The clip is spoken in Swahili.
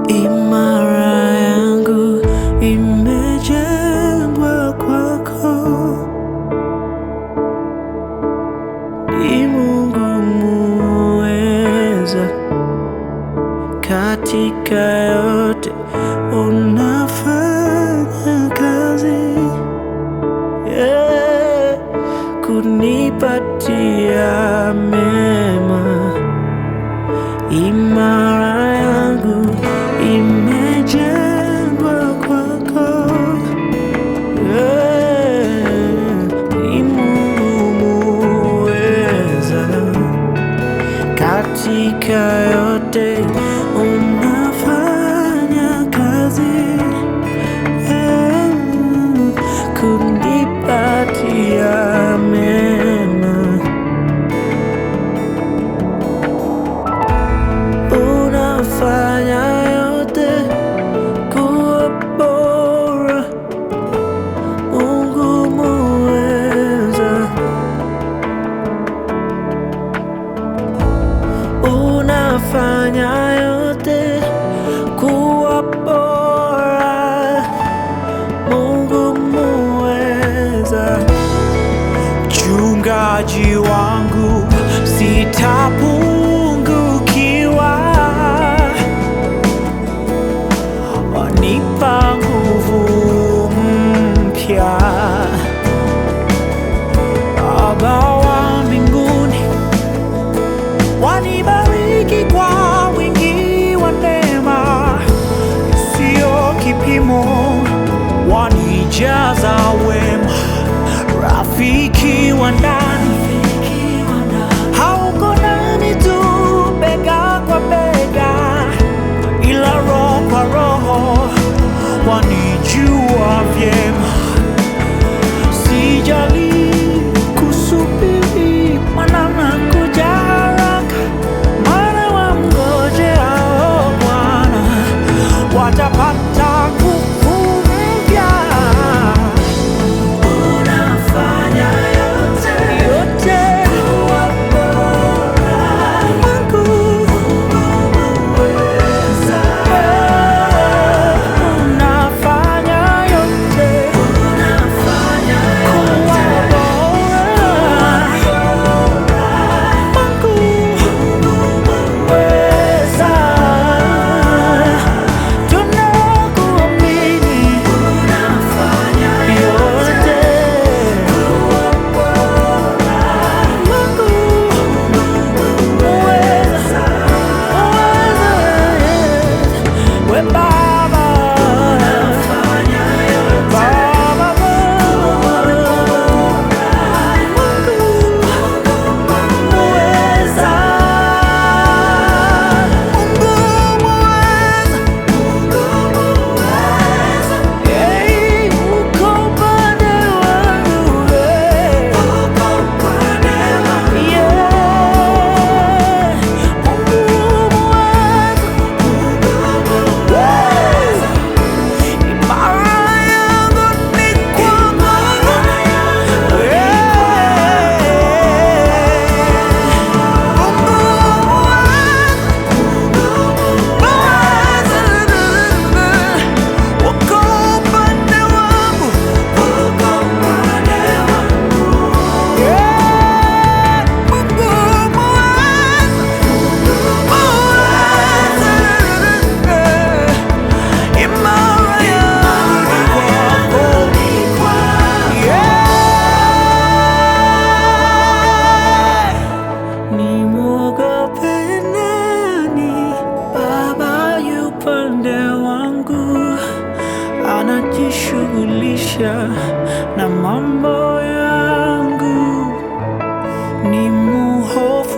Imara yangu imejengwa kwako, ni Mungu muweza, katika yote unafanya kazi, kunipatia mema. Imara yangu imejengwa kwako, ni Mungu muweza, katika yote unafanya kazi, kunipatia mema. Unafanya yote kuwa bora, Mungu muweza. Unafanya yote kuwa bora, Mungu muweza. Mchungaji wangu sitapungukiwa, wanipa nguvu mpya. Baba wa mbinguni, wanibariki kwa wingi wa neema isiyo kipimo, wanijaza wema, rafiki wa ndani, hauko nami tu bega kwa bega, ila roho kwa roho, wanijua vyema. Sijali kusubiri, maana nakuja haraka, maana wamngojeao Bwana watapata nguvu mpya. Unafanya yote kuwa bora, Mungu muweza. Unafanya yote kuwa bora, Mungu muweza. Tunakuamini, unafanya yote kuwa bora, Mungu muweza. We Baba, unafanya yote anajishughulisha na mambo yangu, ni muhofu